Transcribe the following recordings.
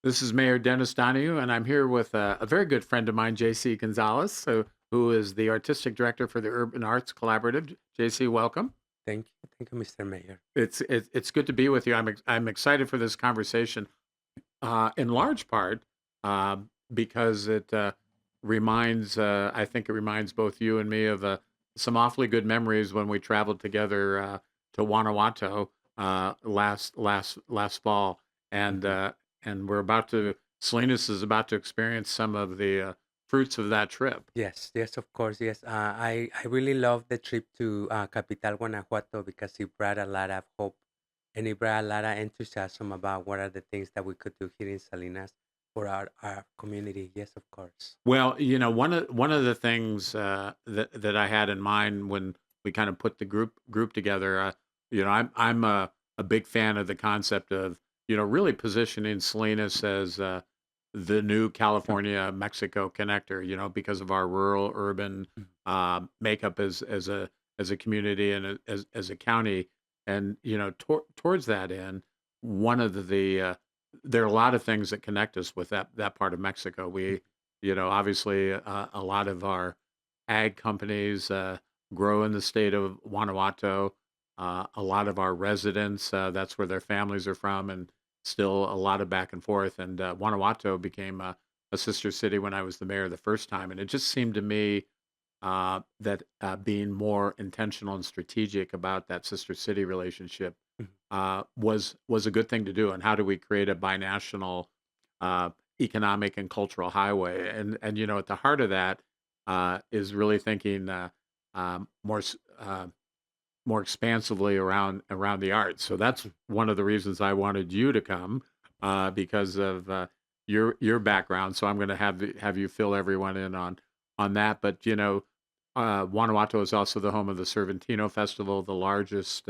This is Mayor Dennis Donohue, and I'm here with a very good friend of mine, JC Gonzalez, who is the artistic director for the Urban Arts Collaborative. JC, welcome. Thank you, Mr. Mayor. It's good to be with you. I'm excited for this conversation, in large part uh, because it reminds I think it reminds both you and me of some awfully good memories when we traveled together to Guanajuato last fall, and Mhm. uh, and Salinas is about to experience some of the fruits of that trip. Yes, yes, of course, yes. I really love the trip to Capital, Guanajuato, because it brought a lot of hope and it brought a lot of enthusiasm about what are the things that we could do here in Salinas for our community. Yes, of course. Well, one of the things that I had in mind when we kind of put the group together, I'm a big fan of the concept of really positioning Salinas as the new California Mexico connector. Because of our rural urban Mhm. makeup as a community and as a county, and towards that end, one of there are a lot of things that connect us with that part of Mexico. Obviously, a lot of our ag companies grow in the state of Guanajuato. A lot of our residents, that's where their families are from, and still a lot of back and forth. And Guanajuato became a sister city when I was the mayor the first time. And it just seemed to me that being more intentional and strategic about that sister city relationship Mhm. was a good thing to do. And how do we create a binational uh, economic and cultural highway? And at the heart of that is really thinking more expansively around the arts. So that's Mhm. one of the reasons I wanted you to come because of your background. So I'm going to have you fill everyone in on that. But Guanajuato is also the home of the Cervantino Festival, the largest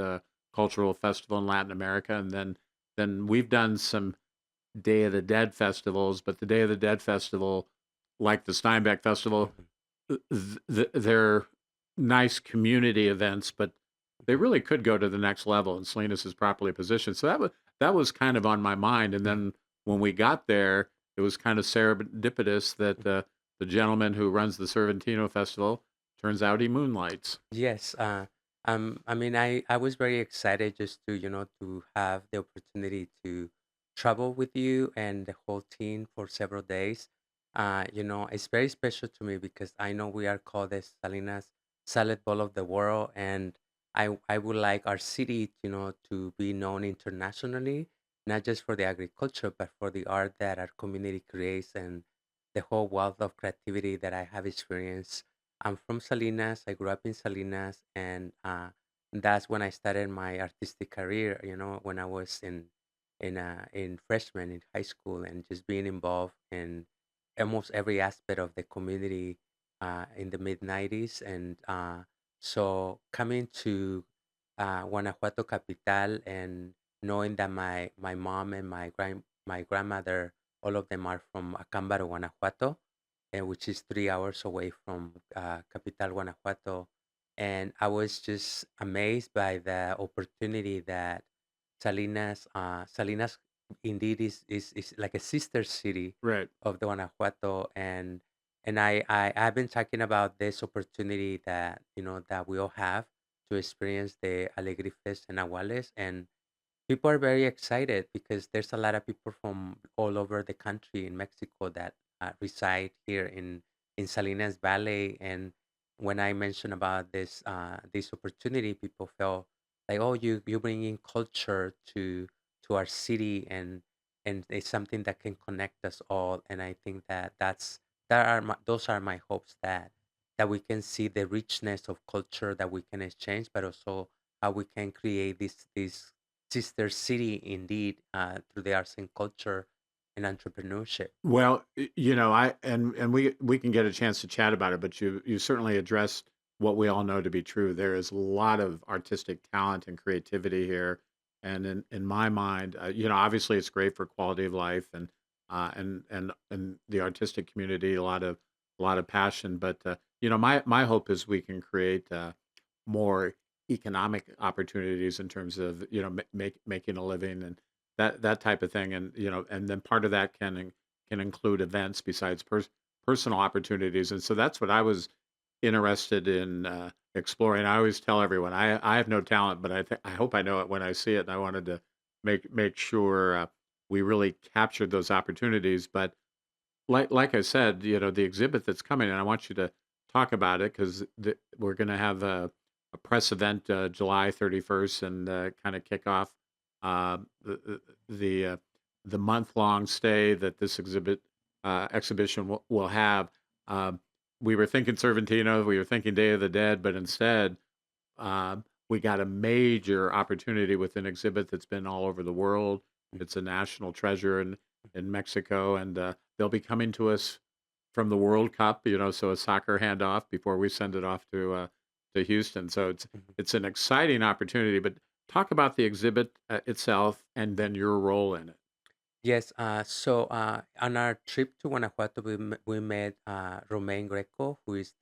cultural festival in Latin America, and then we've done some Day of the Dead festivals. But the Day of the Dead festival, like the Steinbeck Festival, Mhm. they're nice community events, but they Mhm. really could go to the next level, and Salinas is properly positioned. So that was kind of on my mind. And Mhm. then when we got there, it was kind of serendipitous that the gentleman who runs the Cervantino Festival turns out he moonlights. Yes, I mean, I was very excited just to, to have the opportunity to travel with you and the whole team for several days. It's very special to me because I know we are called the Salinas Salad Bowl of the world, and I would like our city, to be known internationally, not just for the agriculture, but for the art that our community creates and the whole wealth of creativity that I have experienced. I'm from Salinas. I grew up in Salinas, and that's when I started my artistic career. When I was in freshman in high school, and just being involved in almost every aspect of the community in the mid '90s, and so coming to Guanajuato capital and knowing that my mom and my grandmother, all of them are from Acámbaro, Guanajuato, which is 3 hours away from Capital Guanajuato. And I was just amazed by the opportunity that Salinas indeed is like a sister city Right. of the Guanajuato. And I've been talking about this opportunity that, that we all have to experience the Alebrijes Nahuales. And people are very excited because there's a lot of people from all over the country in Mexico that reside here in Salinas Valley. And when I mentioned about this opportunity, people felt like, oh, you bring in culture to our city, and it's something that can connect us all. And I think those are my hopes, that we can see the richness of culture that we can exchange, but also how we can create this sister city indeed, through the arts and culture and entrepreneurship. Well, and we can get a chance to chat about it, but you certainly addressed what we all know to be true. There is a lot of artistic talent and creativity here, and in my mind, obviously it's great for quality of life and the artistic community. A lot of passion, but my hope is we can create more economic opportunities in terms of making a living that type of thing, and and then part of that can include events besides personal opportunities, and so that's what I was interested in exploring. I always tell everyone I have no talent, but I hope I know it when I see it, and I wanted to make sure we really captured those opportunities. But like I said, the exhibit that's coming, and I want you to talk about it because we're going to have a press event July 31st and kind of kick off uh, the the, uh, the month long stay that this exhibition will have. Um, we were thinking Cervantino, we were thinking Day of the Dead, but instead we got a major opportunity with an exhibit that's been all over the world. It's a national treasure in Mexico, and they'll be coming to us from the World Cup. So a soccer handoff before we send it off to Houston. So Mhm. it's an exciting opportunity. But talk about the exhibit itself and then your role in it. Yes, so on our trip to Guanajuato, we met Romain Greco, who is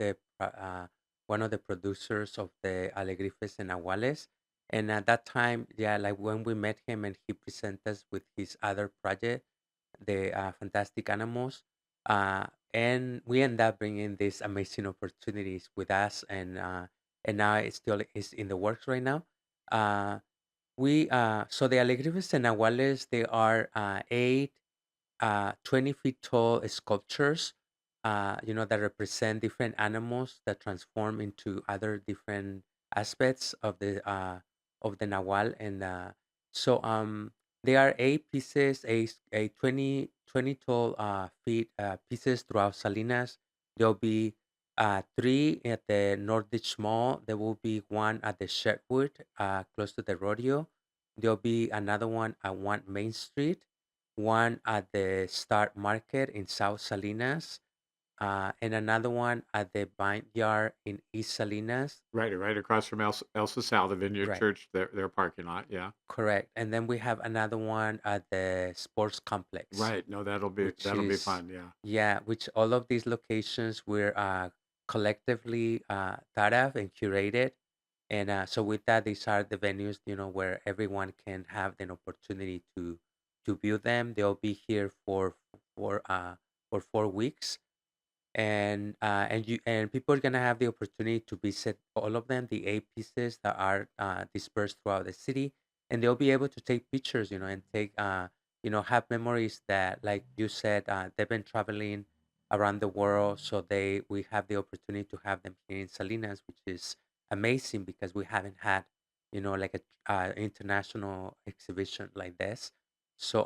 one of the producers of the Alebrijes Nahuales. And at that time, yeah, like when we met him and he presented us with his other project, the Fantastic Animals, and we end up bringing these amazing opportunities with us, and now it still is in the works right now. Uh, we so the Alebrijes Nahuales, they are eight 20 feet tall sculptures, that represent different animals that transform into other different aspects of the Nahual. And so they are eight pieces, a 20 tall feet pieces throughout Salinas. There'll be three at the Nordic Mall. There will be one at the Sherwood, close to the rodeo. There'll be another one at one Main Street, one at the Start Market in South Salinas, and another one at the Vineyard in East Salinas. Right across from Elsa Sal, the Vineyard Right, Church, their parking lot. Yeah. correct. And then we have another one at the Sports Complex, Right. No, which that'll be is, fun. Yeah. yeah, which all of these locations were collectively thought of and curated. And so with that, these are the venues, where everyone can have an opportunity to view them. They'll be here for uh, for 4 weeks, and people are gonna have the opportunity to visit all of them, the eight pieces that are dispersed throughout the city, and they'll be able to take pictures, and take have memories that, like you said, they've been traveling around the world, so they we have the opportunity to have them here in Salinas, which is amazing because we haven't had like a international exhibition like this. So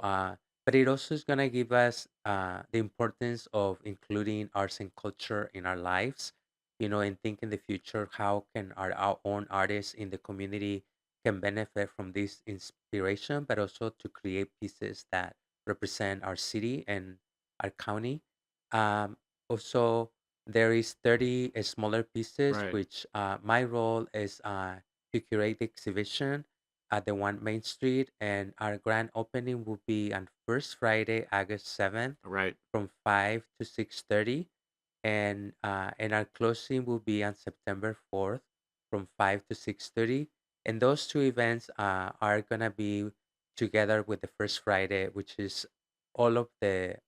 but it also is going to give us the importance of including arts and culture in our lives, and think in the future how can our own artists in the community can benefit from this inspiration, but also to create pieces that represent our city and our county. um, Also, there is 30 smaller pieces, Right. which my role is to curate the exhibition at the One Main Street, and our grand opening will be on first Friday, August 7th, Right. from 5 to 6:30, and our closing will be on September 4th, from 5 to 6:30. And those two events are gonna be together with the first Friday, which is all of the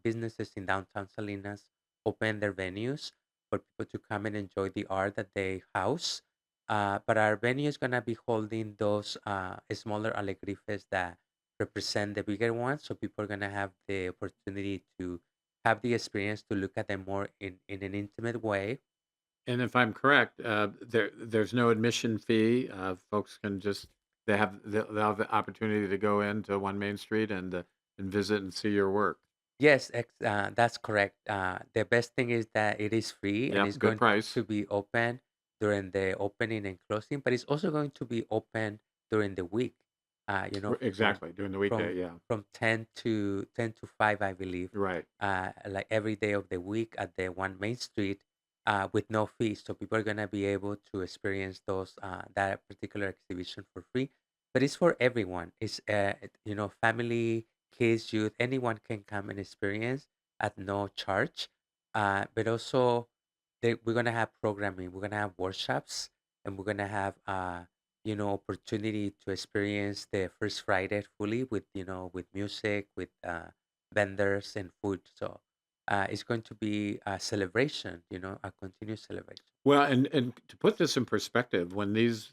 businesses in downtown Salinas open their venues for people to come and enjoy the art that they house. But our venue is gonna be holding those smaller alegrifes that represent the bigger ones, so people are gonna have the opportunity to have the experience to look at them more in an intimate way. And if I'm correct, there's no admission fee. Folks can just they'll have the opportunity to go into One Main Street and visit and see your work. Yes, that's correct. The best thing is that it is free and it's Yep, good going price. to be open during the opening and closing, but it's also going to be open during the week. From Exactly during the from weekday. Yeah, 10 to 5, I believe. right. Like every day of the week at the One Main Street, with no fees, so people are gonna be able to experience those that particular exhibition for free. But it's for everyone. It's family, kids, youth, anyone can come and experience at no charge. But also, we're gonna have programming. We're gonna have workshops, and we're gonna have opportunity to experience the first Friday fully with, with music, with vendors and food. So it's going to be a celebration, a continuous celebration. Well, and to put this in perspective, when this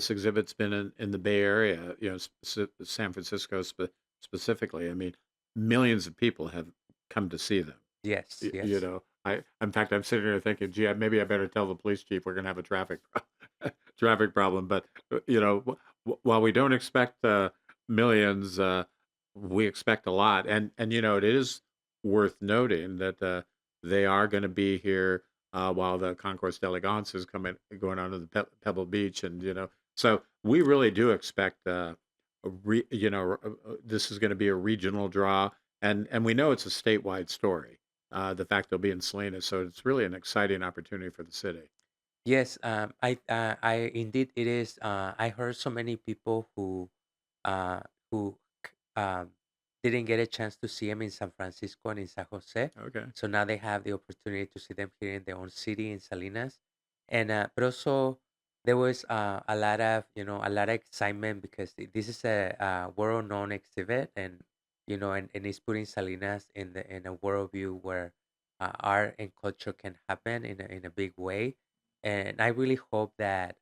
exhibit's been in the Bay Area, San Francisco specifically, I mean, millions of people have come to see them. Yes, yes. In fact, I'm sitting here thinking, gee, maybe I better tell the police chief we're going to have a traffic problem. But while we don't expect millions, we expect a lot, and it is worth noting that they are going to be here while the Concourse d'Elegance is going on to the Pebble Beach, and so we really do expect this is going to be a regional draw, and we know it's a statewide story. The fact they'll be in Salinas, so it's really an exciting opportunity for the city. Yes, I indeed it is. I heard so many people uh, who didn't get a chance to see them in San Francisco and in San Jose, Okay. so now they have the opportunity to see them here in their own city in Salinas, and but also there was a lot of excitement because this is a world-known exhibit, and and it's putting Salinas in a world view where art and culture can happen in a big way, and I really hope that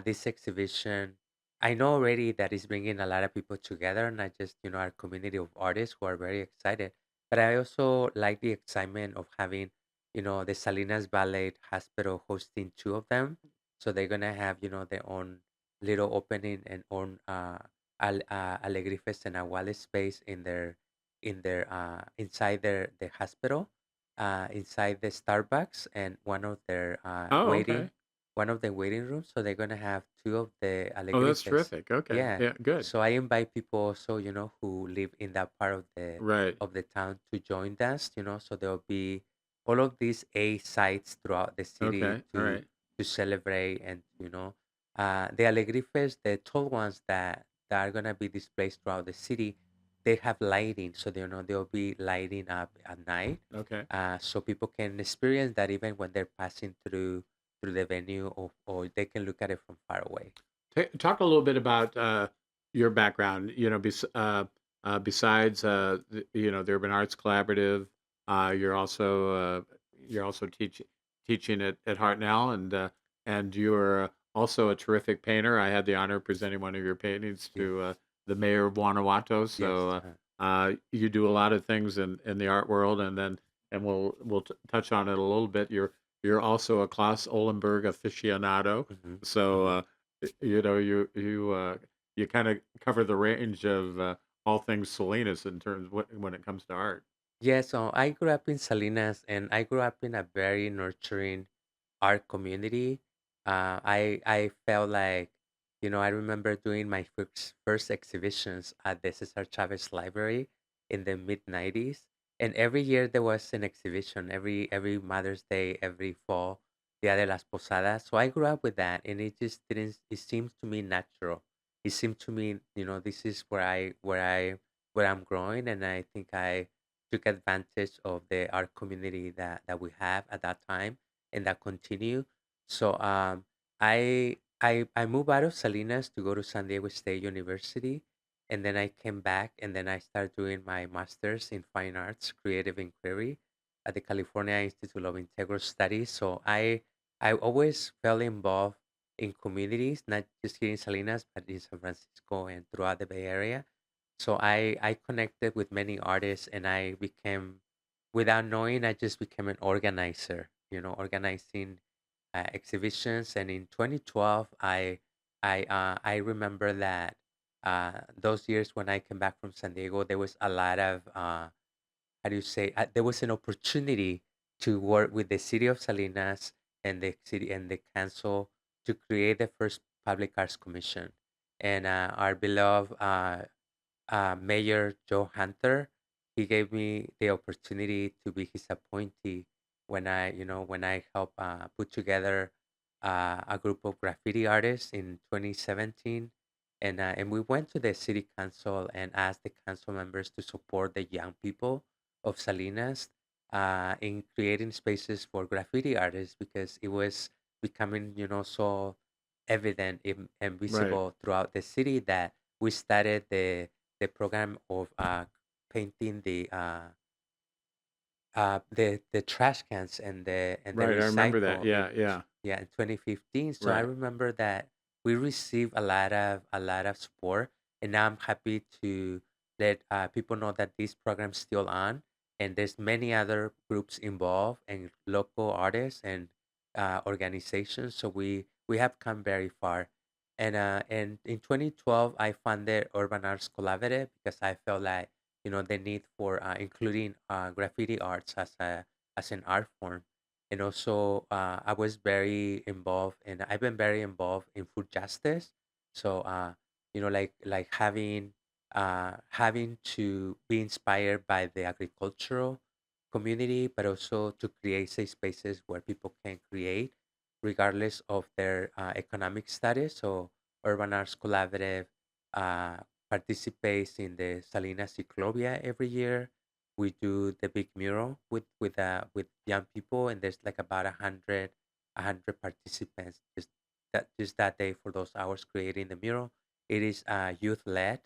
this exhibition, I know already that it's bringing a lot of people together, not just our community of artists who are very excited, but I also like the excitement of having the Salinas Ballet Hospital hosting two of them, so they're gonna have their own little opening and own Alebrijes Nahuales space in their inside the hospital, inside the Starbucks and Oh, okay. one of the waiting rooms. So they're gonna have two of the Oh, that's Alegrifes. terrific. Okay. Yeah. Yeah, good. So I invite people also, who live in that part Right. of the town to join us. So there'll be all of these A sites throughout the city Okay. All right. to celebrate, and the Alegrifes, the tall ones that are gonna be displayed throughout the city, they have lighting, so they'll be lighting up at night, Okay. so people can experience that even when they're passing through the venue, or they can look at it from far away. Talk a little bit about your background. Besides the Urban Arts Collaborative, you're also teaching at Hartnell, and you're also a terrific painter. I had the honor of presenting one of your paintings Yes, to the mayor of Guanajuato. yes, So you do a lot of things in the art world, and we'll touch on it a little bit. You're also a Klaus Olenberg aficionado. hmm So hmm you kind of cover the range of all things Salinas in terms when it comes to art. yeah. So I grew up in Salinas, and I grew up in a very nurturing art community. I felt like, I remember doing my first exhibitions at the Cesar Chavez Library in the mid 90s, and every year there was an exhibition. Every Mother's Day, every fall, Dia de las Posadas. So I grew up with that, and it just didn't. It seems to me natural. It seemed to me, this is where I'm growing, and I think I took advantage of the art community that we have at that time and that continue. So I moved out of Salinas to go to San Diego State University, and then I came back, and then I started doing my master's in fine arts, creative inquiry, at the California Institute of Integral Studies. So I always felt involved in communities, not just here in Salinas, but in San Francisco and throughout the Bay Area. So I connected with many artists, and I became, without knowing, I just became an organizer, organizing exhibitions. And in 2012, I remember that those years when I came back from San Diego, there was a lot of how do you say, there was an opportunity to work with the city of Salinas and the city and the council to create the first public arts commission. And our beloved Mayor Joe Hunter, he gave me the opportunity to be his appointee when I helped put together a group of graffiti artists in 2017, and we went to the city council and asked the council members to support the young people of Salinas in creating spaces for graffiti artists, because it was becoming, so evident and Right. visible throughout the city that we started the program of painting the trash cans and the Right. I remember that. recycle Yeah. in Yeah. yeah in 2015. So I Right. remember that we received a lot of support, and now I'm happy to let people know that this program's still on, and there's many other groups involved and local artists and organizations. So we have come very far. And in 2012, I funded Urban Arts Collaborative because I felt like the need for including graffiti arts as an art form. And also I was very involved, and I've been very involved in food justice. So like having to be inspired by the agricultural community, but also to create safe spaces where people can create regardless of their economic status. So Urban Arts Collaborative uh, participates in the Salinas Ciclovia every year. We do the big mural with young people, and there's like about a hundred participants just that day for those hours creating the mural. It is youth led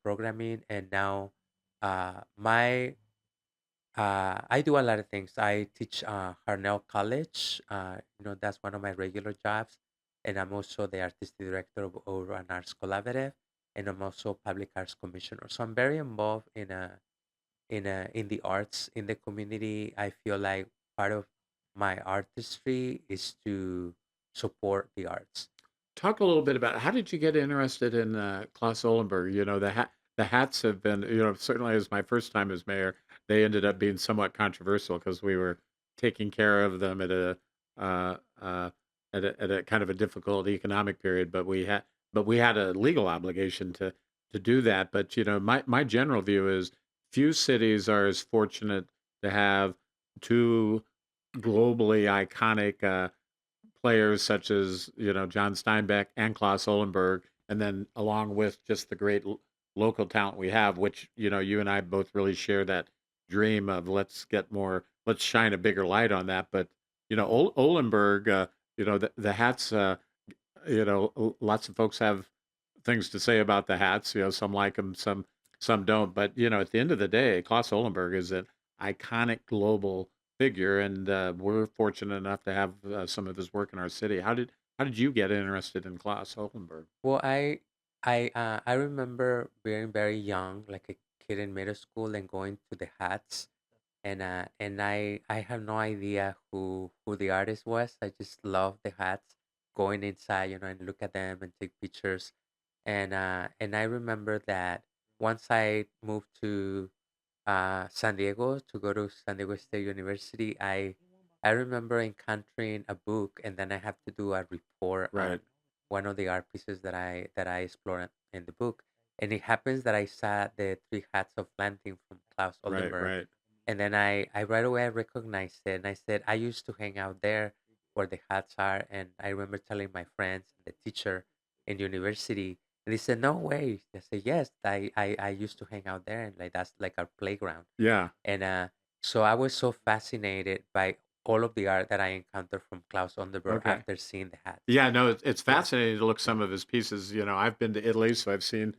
programming, and now my I do a lot of things. I teach Harnell College. That's one of my regular jobs, and I'm also the artistic director of an arts collaborative, and I'm also public arts commissioner. So I'm very involved in the arts in the community. I feel like part of my artistry is to support the arts. Talk a little bit about how did you get interested in Klaus Ollenberg? The hats have been, certainly as my first time as mayor, they ended up being somewhat controversial because we were taking care of them uh, uh, at a kind of a difficult economic period, but we had a legal obligation to do that. But my general view is few cities are as fortunate to have two globally iconic. Players such as John Steinbeck and Klaus Ollenberg, and then along with just the great local talent we have, which you and I both really share that dream of let's shine a bigger light on that. But Ollenberg, the hats, lots of folks have things to say about the hats. Some like them, some don't. But at the end of the day, Klaus Ollenberg is an iconic global figure, and we're fortunate enough to have some of his work in our city. How did you get interested in Klaus Ollenberg? Well, I remember being very young, like a kid in middle school, and going to the hats, and I have no idea who the artist was. I just love the hats, going inside, and look at them and take pictures. And I remember that once I moved to San Diego to go to San Diego State University, I remember encountering a book, and then I have to do a report Right, on one of the art pieces that I explored in the book. And it happens that I saw the Three Hats of Planting from Klaus right, Oldenburg, right. and then I right away recognized it, and I said I used to hang out there where the hats are. And I remember telling my friends, the teacher in university, and they said, "No way." I said, "Yes, I used to hang out there, and like that's like our playground." Yeah. And so I was so fascinated by all of the art that I encountered from Klaus Onderberg Okay. after seeing the hats. Yeah. No, it's Yeah. fascinating to look some of his pieces. I've been to Italy, so I've seen.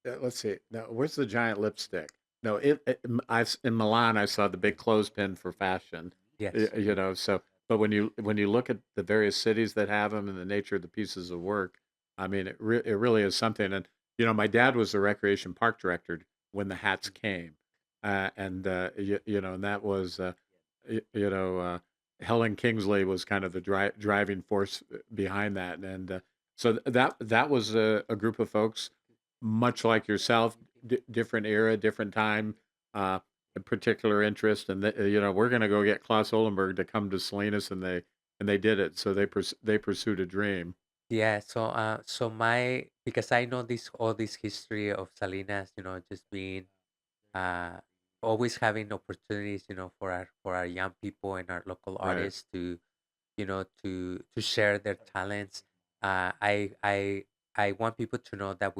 Let's see. Now, where's the giant lipstick? No, in Milan. I saw the big clothespin for fashion. Yes. So but when you look at the various cities that have them and the nature of the pieces of work, I mean, it really is something. And my dad was the recreation park director when the hats came, and that was Helen Kingsley was kind of the driving force behind that, and so that was a group of folks much like yourself, different era, different time, uh, a particular interest, and we're going to go get Klaus Ollenberg to come to Salinas, and they did it. So they pursued a dream. Yeah, so my because I know this history of Salinas, just being uh always having opportunities, for our young people and our local Right, artists to share their talents. I want people to know that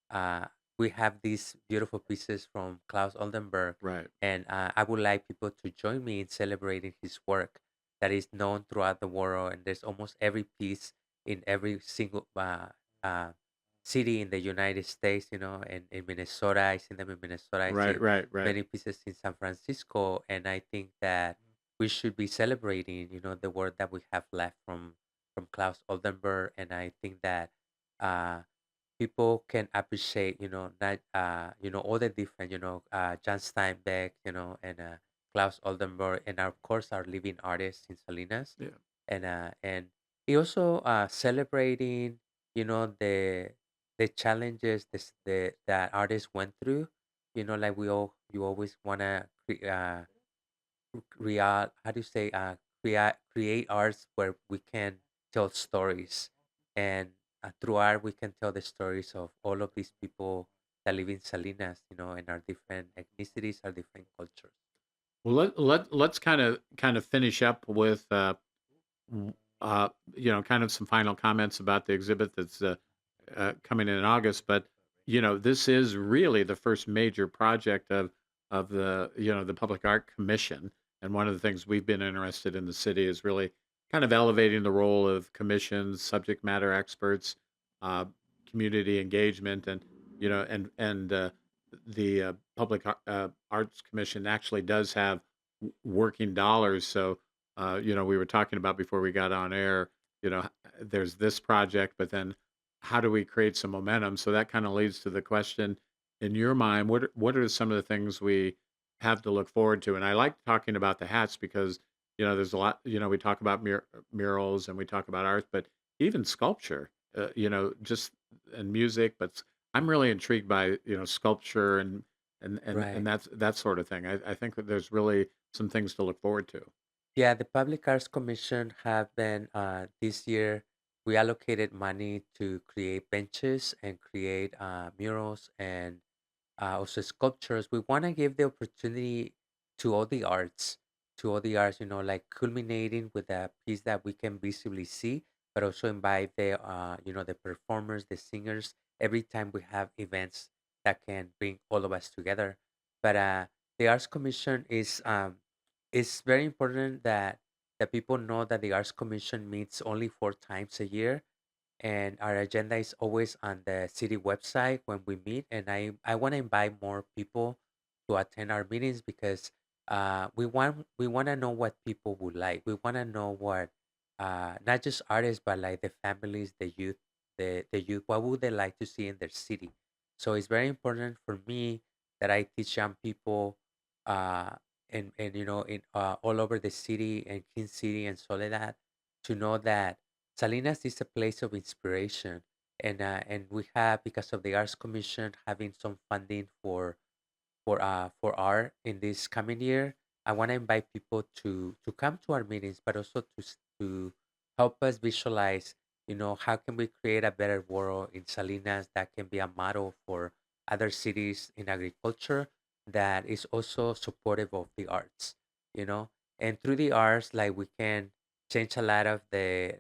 uh we have these beautiful pieces from Klaus Oldenburg, right. and I would like people to join me in celebrating his work. that is known throughout the world, and there's almost every piece in every single uh, city in the United States. And in Minnesota, I see them in Minnesota. I Right, see right, right. many pieces in San Francisco, and I think that we should be celebrating, the work that we have left from Klaus Oldenburg, and I think that uh, people can appreciate, not all the different, John Steinbeck, and Klaus Oldenburg, and of course our living artists in Salinas, Yeah. and he also celebrating, the challenges that artists went through, like you always wanna create, how do you say, create arts where we can tell stories, and through art we can tell the stories of all of these people that live in Salinas, and our different ethnicities, our different cultures. Well, let's kind of finish up with w- uh, kind of some final comments about the exhibit that's coming in August. But this is really the first major project of the Public Art Commission, and one of the things we've been interested in the city is really kind of elevating the role of commissions, subject matter experts, uh, community engagement, and the Arts Commission actually does have working dollars. So we were talking about before we got on air, there's this project, but then how do we create some momentum? So that kind of leads to the question in your mind, what are some of the things we have to look forward to? And I like talking about the hats because, there's a lot, we talk about murals and we talk about art, but even sculpture, just and music, but I'm really intrigued by, sculpture and Right. that's that sort of thing. I think that there's really some things to look forward to. Yeah, the Public Arts Commission have been this year. We allocated money to create benches and create murals and also sculptures. We want to give the opportunity to all the arts, like culminating with a piece that we can visibly see, but also invite the performers, the singers, every time we have events that can bring all of us together. But the Arts Commission is very important that people know that the Arts Commission meets only 4 times a year, and our agenda is always on the city website when we meet, and I want to invite more people to attend our meetings because we want to know what people would like. We want to know what not just artists but like the families, the youth, what would they like to see in their city. So it's very important for me that I teach young people uh and in all over the city and King City and Soledad to know that Salinas is a place of inspiration, and we have, because of the Arts Commission having some funding for art in this coming year. I want to invite people to come to our meetings, but also to help us visualize. How can we create a better world in Salinas that can be a model for other cities in agriculture that is also supportive of the arts. You know, and through the arts, like we can change a lot of the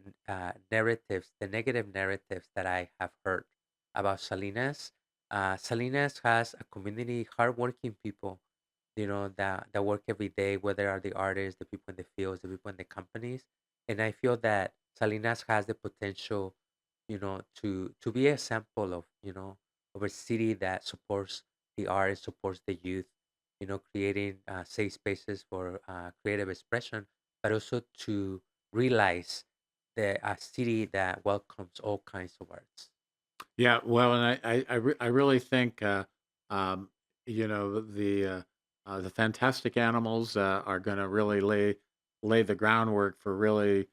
narratives, the negative narratives that I have heard about Salinas. Salinas has a community, hardworking people, that work every day, whether are the artists, the people in the fields, the people in the companies. And I feel that Salinas has the potential, to be a sample of a city that supports the arts, supports the youth, creating safe spaces for creative expression, but also to realize the a city that welcomes all kinds of arts. Yeah, well, and I really think um, the fantastic animals are going to really lay the groundwork for really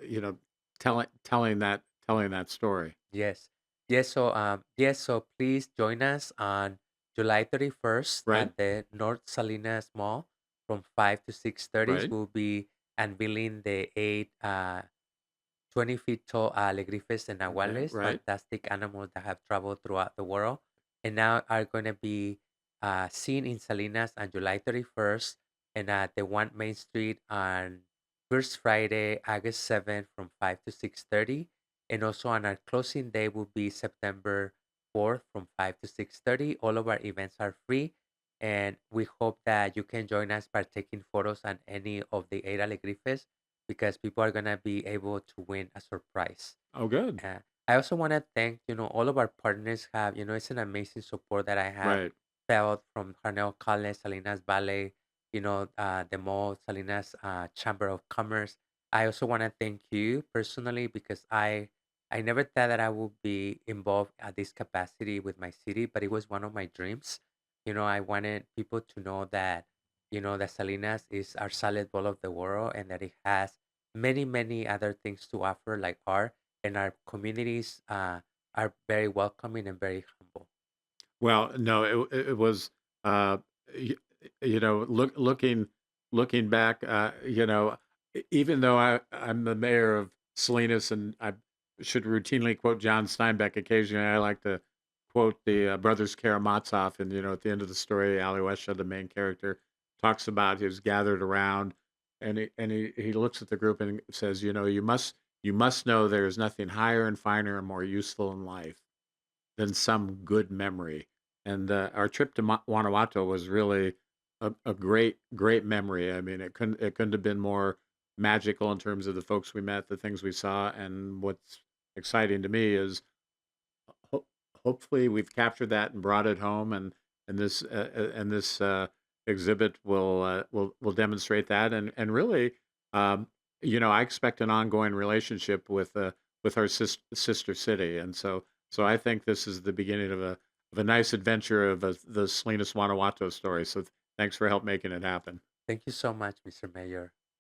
you know telling that story, Yes. Yes, so please join us on July 31st right? at the North Salinas Mall from 5 to 6:30. Right, We'll be unveiling the eight 20 feet tall Alebrijes okay, Nahuales, right. fantastic animals that have traveled throughout the world and now are going to be seen in Salinas on July 31st and at the One Main Street on First Friday, August 7th from 5 to 6:30. And also on our closing day will be September 4th from 5 to 6:30. All of our events are free. And we hope that you can join us by taking photos on any of the eight Alegrifes. because people are gonna be able to win a surprise. Oh, good. I also want to thank, all of our partners have, it's an amazing support that I have Right. felt from Harnell College, Salinas Ballet, the mall, Salinas Chamber of Commerce. I also want to thank you personally because I never thought that I would be involved at this capacity with my city, but it was one of my dreams. I wanted people to know that, that Salinas is our salad bowl of the world and that it has many, many other things to offer like art, and our communities are very welcoming and very humble. Well, no, it was, uh, y looking back, even though I'm the mayor of Salinas and I should routinely quote John Steinbeck occasionally, I like to quote the, brothers Karamazov, and, at the end of the story, Alyosha, the main character, talks about he was gathered around, and he looks at the group and says, "You must know there is nothing higher and finer and more useful in life than some good memory." And our trip to Guanajuato was really a great memory. I mean, it couldn't have been more magical in terms of the folks we met, the things we saw, and what's exciting to me is ho- hopefully we've captured that and brought it home, and this exhibit will demonstrate that, and really, um, I expect an ongoing relationship with our sister city, and so I think this is the beginning of a nice adventure of the Salinas Guanajuato story. So thanks for help making it happen. Thank you so much, Mr. Mayor.